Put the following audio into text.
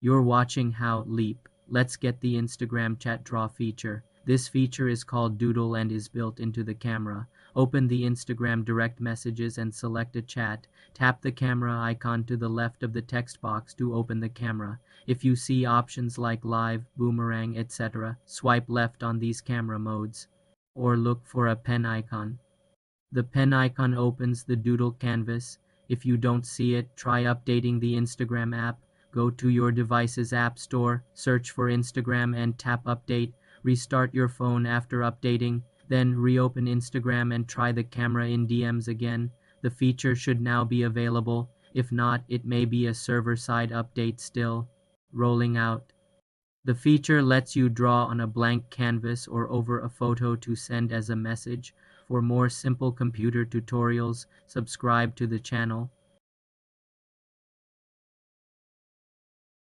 You're watching How Leap. Let's get the Instagram chat draw feature. This feature is called Doodle and is built into the camera. Open the Instagram direct messages and select a chat. Tap the camera icon to the left of the text box to open the camera. If you see options like live, boomerang, etc., swipe left on these camera modes. Or look for a pen icon. The pen icon opens the Doodle canvas. If you don't see it, try updating the Instagram app. Go to your device's app store, search for Instagram and tap update. Restart your phone after updating, then reopen Instagram and try the camera in DMs again. The feature should now be available. If not, it may be a server-side update still. Rolling out. The feature lets you draw on a blank canvas or over a photo to send as a message. For more simple computer tutorials, subscribe to the channel.